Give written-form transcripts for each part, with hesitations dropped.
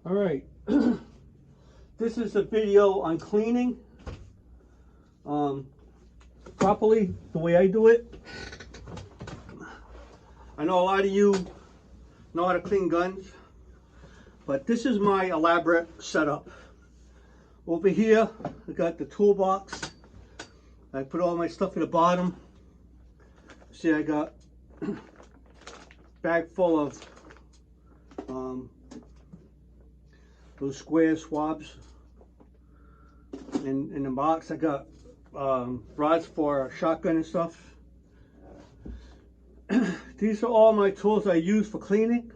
All right, this is a video on cleaning properly, the way I do it. I know a lot of you know how to clean guns, but this is my elaborate setup. Over here, I got the toolbox. I put all my stuff at the bottom. See, I got a bag full of those square swabs. In the box, I got rods for shotgun and stuff. These are all my tools I use for cleaning.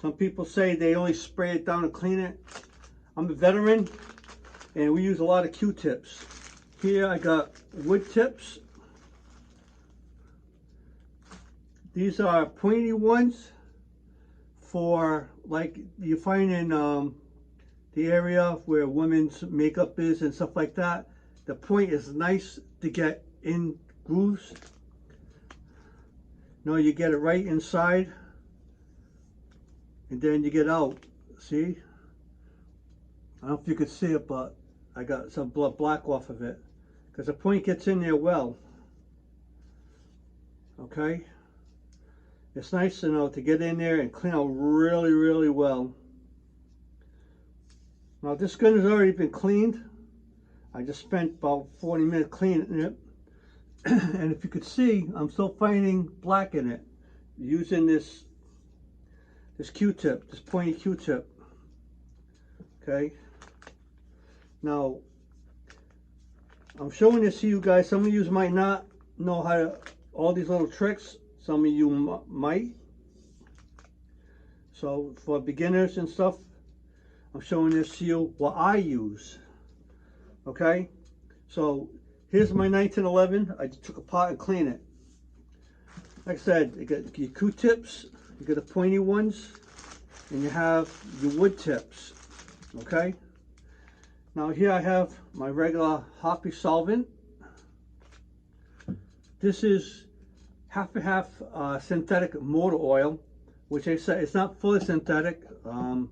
Some people say they only spray it down and clean it. I'm a veteran, and we use a lot of Q-tips. Here I got wood tips. These are pointy ones for like you find in the area where women's makeup is and stuff like that. The point is nice to get in grooves. No, you get it right inside and then you get out. See? I don't know if you could see it, but I got some black off of it because the point gets in there well. Okay? It's nice to know to get in there and clean out really, really well. Now this gun has already been cleaned. I just spent about 40 minutes cleaning it. And if you could see, I'm still finding black in it using this Q-tip, this pointy Q-tip. Okay. Now, I'm showing this to you guys. Some of you might not know how to, all these little tricks. Some of you might. So for beginners and stuff, I'm showing this to you what I use. Okay, so here's my 1911. I just took apart and cleaned it. Like I said, you got your Q-tips, you got the pointy ones, and you have your wood tips. Okay. Now here I have my regular Hoppy solvent. This is half and half synthetic motor oil, which I say it's not fully synthetic. I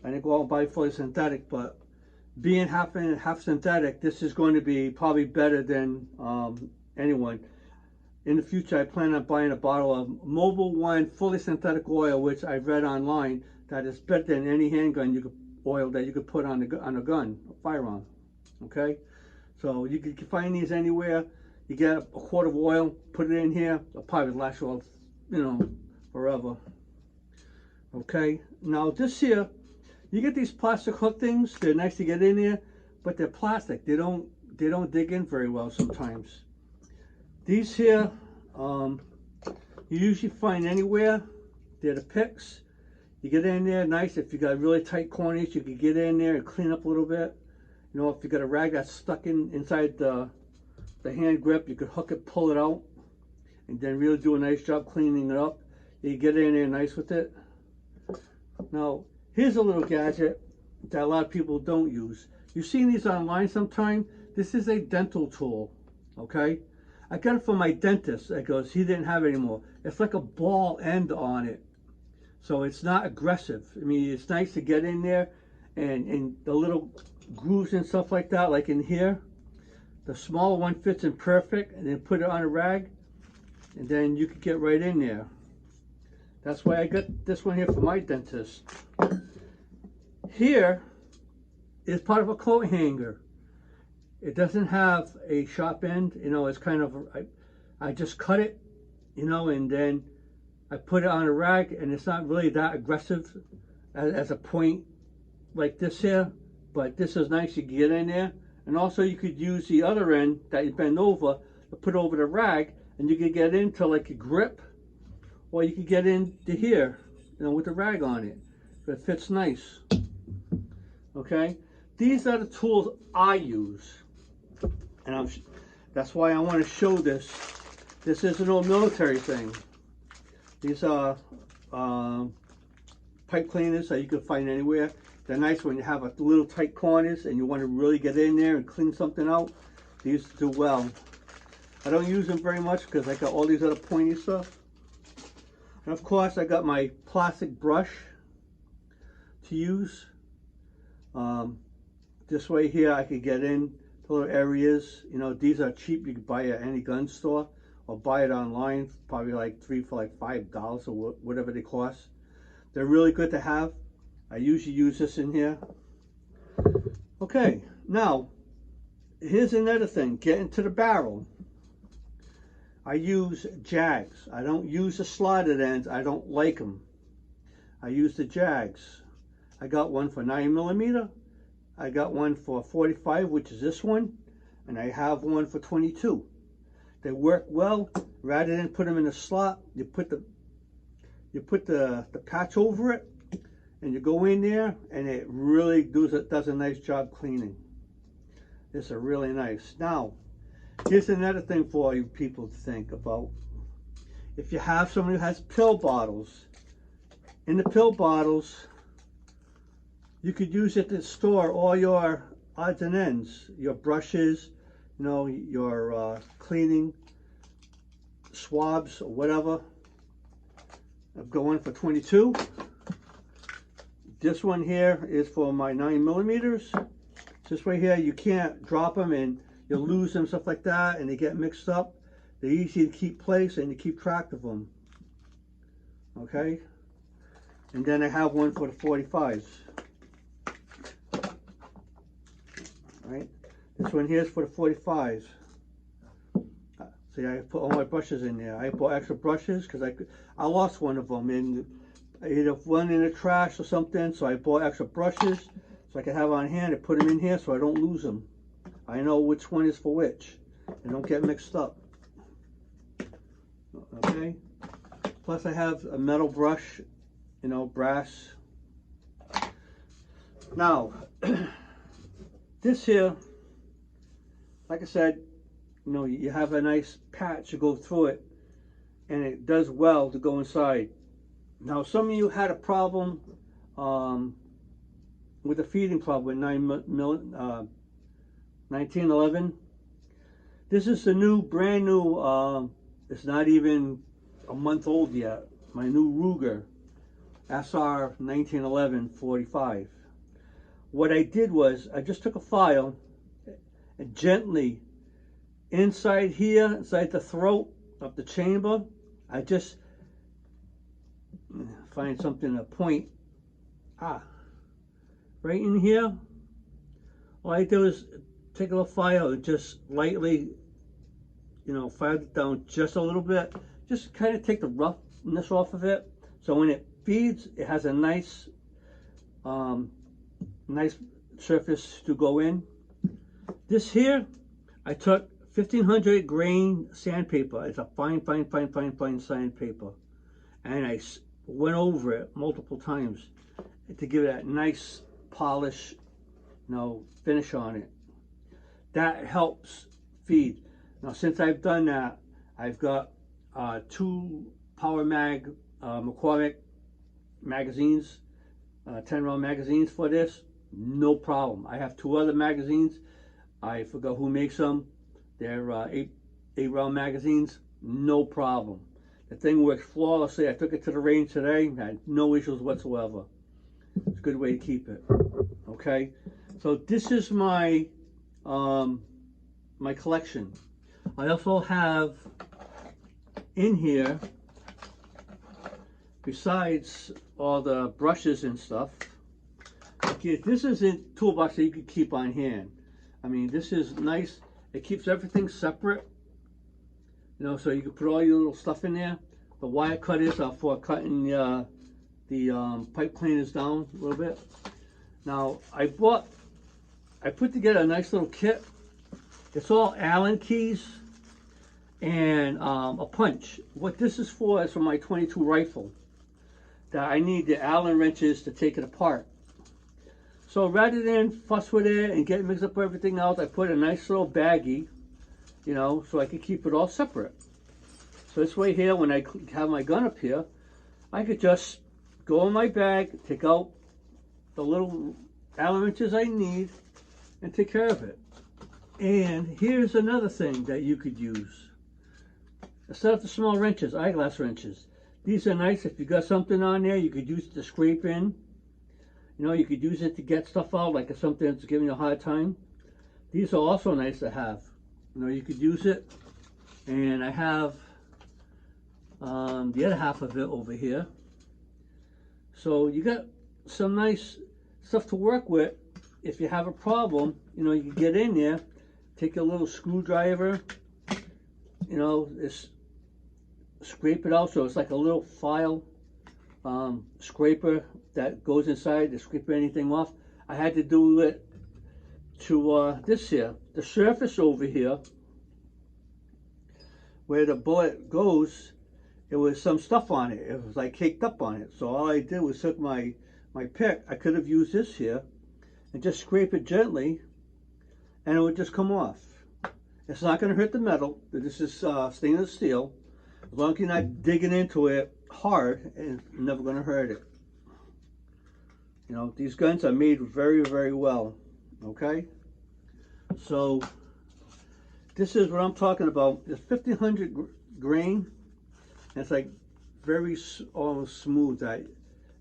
didn't go out and buy fully synthetic, but being half and half synthetic, this is going to be probably better than anyone. In the future, I plan on buying a bottle of Mobil 1 fully synthetic oil, which I read online that is better than any handgun oil that you could put on a gun, a firearm. Okay, so you can find these anywhere. You get a quart of oil, put it in here. It'll probably last you, forever. Okay, now this here. You get these plastic hook things, they're nice to get in there, but they're plastic. They don't dig in very well sometimes. These here, you usually find anywhere. They're the picks. You get in there nice. If you got really tight corners, you can get in there and clean up a little bit. You know, if you got a rag that's stuck inside the hand grip, you could hook it, pull it out, and then really do a nice job cleaning it up. You get in there nice with it. Now, here's a little gadget that a lot of people don't use. You've seen these online sometime. This is a dental tool, okay? I got it from my dentist because he didn't have it anymore. It's like a ball end on it. So it's not aggressive. I mean, it's nice to get in there and the little grooves and stuff like that, like in here. The smaller one fits in perfect, and then put it on a rag, and then you could get right in there. That's why I got this one here for my dentist. Here is part of a coat hanger. It doesn't have a sharp end, it's kind of, I just cut it, and then I put it on a rag, and it's not really that aggressive as a point like this here, but this is nice. You can get in there, and also you could use the other end that you bend over to put over the rag, and you could get into like a grip, or you could get into here, with the rag on it. But it fits nice. Okay, these are the tools I use, and that's why I want to show this. This isn't a military thing. These are pipe cleaners that you can find anywhere. They're nice when you have a little tight corners and you want to really get in there and clean something out. These do well. I don't use them very much because I got all these other pointy stuff. And of course I got my plastic brush. to use. This way here I could get in to little areas. You know, these are cheap. You can buy it at any gun store or buy it online, probably like three for like $5 or whatever they cost. They're really good to have. I usually use this in here. Okay, now here's another thing, getting to the barrel. I use jags. I don't use the slotted ends. I don't like them. I use the jags. I got one for 9mm. I got one for 45, which is this one, and I have one for 22. They work well. Rather than put them in a slot, you put the patch over it, and you go in there, and it really does a nice job cleaning. It's really nice. Now, here's another thing for you people to think about. If you have someone who has pill bottles, in the pill bottles, you could use it to store all your odds and ends, your brushes, you know, your cleaning swabs or whatever. I'm going for 22. This one here is for my 9mm. This way here, you can't drop them and you'll lose them, stuff like that, and they get mixed up. They're easy to keep place and you keep track of them. Okay? And then I have one for the 45s. Right? This one here is for the 45s. See, I put all my brushes in there. I bought extra brushes because I lost one of them, and either one in the trash or something, so I bought extra brushes so I can have on hand and put them in here so I don't lose them. I know which one is for which. They don't get mixed up. Okay? Plus I have a metal brush, you know, brass. Now, this here, like I said, you know, you have a nice patch to go through it, and it does well to go inside. Now, some of you had a problem with the feeding plug with 1911. This is the new, brand new, it's not even a month old yet, my new Ruger SR 1911 45. What I did was, I just took a file and gently, inside here, inside the throat of the chamber, I just find something to point. Right in here, all I do is take a little file and just lightly, you know, file it down just a little bit. Just kind of take the roughness off of it. So when it feeds, it has a nice, nice surface to go in. This here, I took 1500 grain sandpaper. It's a fine sandpaper, and I went over it multiple times to give it that nice polish, you know, finish on it. That helps feed. Now, since I've done that, I've got 2 Power Mag McCormick magazines, 10-round magazines for this. No problem. I have 2 other magazines. I forgot who makes them. They're 8-round magazines. No problem. The thing works flawlessly. I took it to the range today. Had no issues whatsoever. It's a good way to keep it. Okay. So this is my my collection. I also have in here, besides all the brushes and stuff, okay, this is a toolbox that you can keep on hand. I mean, this is nice. It keeps everything separate, you know, so you can put all your little stuff in there. The wire cutters are for cutting the pipe cleaners down a little bit. Now, I put together a nice little kit. It's all Allen keys and a punch. What this is for is for my 22 rifle, that I need the Allen wrenches to take it apart. So rather than fuss with it and get mixed up with everything else, I put a nice little baggie, you know, so I can keep it all separate. So this way here, when I have my gun up here, I could just go in my bag, take out the little Allen wrenches I need, and take care of it. And here's another thing that you could use. Instead of the small wrenches, eyeglass wrenches. These are nice. If you got something on there, you could use it to scrape in. You know, you could use it to get stuff out, like if something's giving you a hard time. These are also nice to have. You know, you could use it. And I have the other half of it over here. So you got some nice stuff to work with. If you have a problem, you know, you can get in there, take a little screwdriver, you know, scrape it out so it's like a little file scraper that goes inside to scrape anything off. I had to do it to this here, the surface over here where the bullet goes. It was some stuff on it. It was like caked up on it. So all I did was took my pick. I could have used this here and just scrape it gently and it would just come off. It's not going to hurt the metal. This is stainless steel. As long as you're not digging into it hard, it's never going to hurt it. You know, these guns are made very, very well. Okay? So, this is what I'm talking about. It's 1500 grain. And it's like very almost smooth.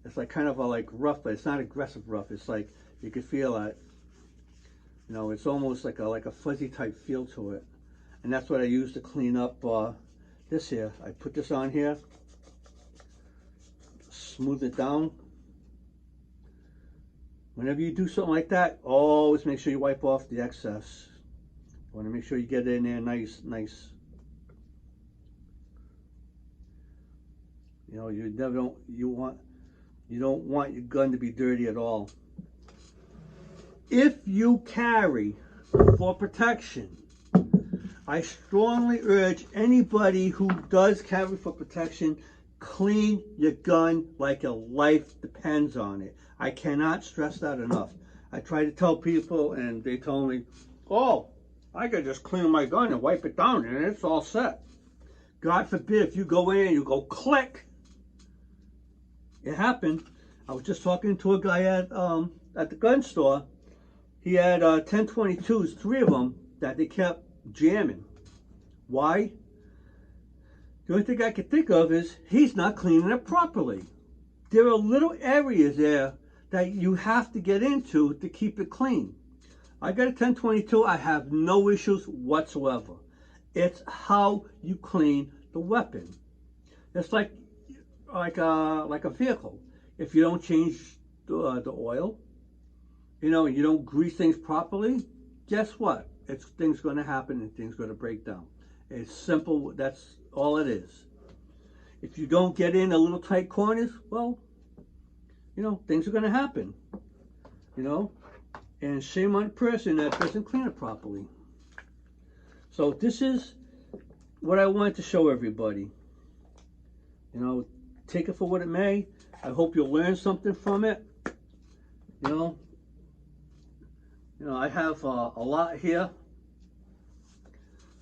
It's like kind of a like rough, but it's not aggressive rough. It's like you can feel it. You know, it's almost like a fuzzy type feel to it. And that's what I use to clean up this here. I put this on here, smooth it down. Whenever you do something like that, always make sure you wipe off the excess. You want to make sure you get it in there nice. You know, you don't want your gun to be dirty at all. If you carry for protection, I strongly urge anybody who does carry for protection, clean your gun like your life depends on it. I cannot stress that enough. I try to tell people and they tell me, oh, I could just clean my gun and wipe it down and it's all set. God forbid if you go in and you go click. It happened. I was just talking to a guy at the gun store. He had 1022s, 3 of them, that they kept jamming. Why? The only thing I can think of is he's not cleaning it properly. There are little areas there that you have to get into to keep it clean. I got a 1022. I have no issues whatsoever. It's how you clean the weapon. It's like a vehicle. If you don't change the oil, you know, you don't grease things properly, guess what? Things going to happen and things going to break down. It's simple. That's all it is. If you don't get in a little tight corners, well, you know, things are going to happen. You know, and shame on the person that doesn't clean it properly. So this is what I wanted to show everybody. You know, take it for what it may. I hope you'll learn something from it. You know, I have a lot here.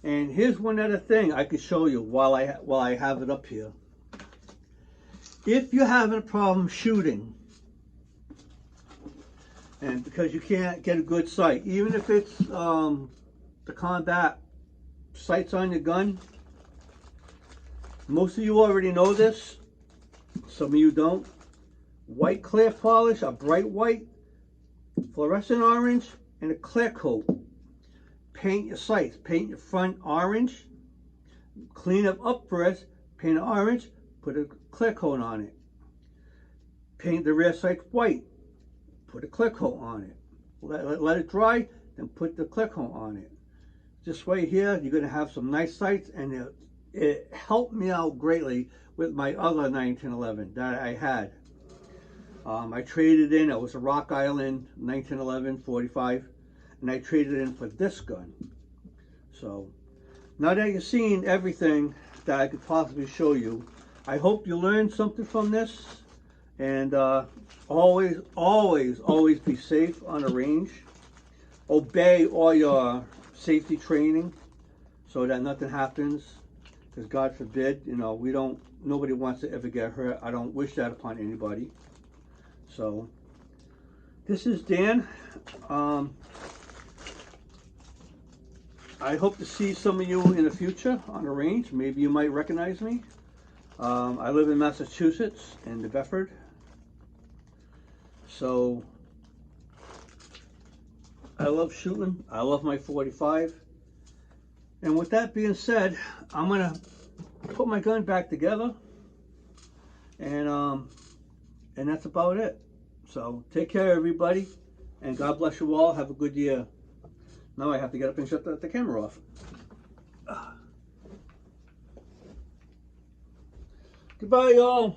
And here's one other thing I could show you while I have it up here. If you're having a problem shooting, and because you can't get a good sight, even if it's the combat sights on your gun, most of you already know this. Some of you don't. White clear polish, a bright white, fluorescent orange, and a clear coat. Paint your sights. Paint your front orange. Clean it up first. Paint it orange. Put a clear coat on it. Paint the rear sights white. Put a clear coat on it. Let it dry, then put the clear coat on it. This way here, you're going to have some nice sights, and it helped me out greatly with my other 1911 that I had. I traded in, it was a Rock Island 1911 45, and I traded in for this gun. So now that you've seen everything that I could possibly show you, I hope you learned something from this. And always be safe on the range. Obey all your safety training so that nothing happens. Because God forbid, you know, nobody wants to ever get hurt. I don't wish that upon anybody. So, this is Dan. I hope to see some of you in the future on the range. Maybe you might recognize me. I live in Massachusetts, in New Bedford. So I love shooting. I love my 45. And with that being said, I'm gonna put my gun back together, and that's about it. So take care, everybody, and God bless you all. Have a good year. Now I have to get up and shut the camera off. Goodbye, y'all.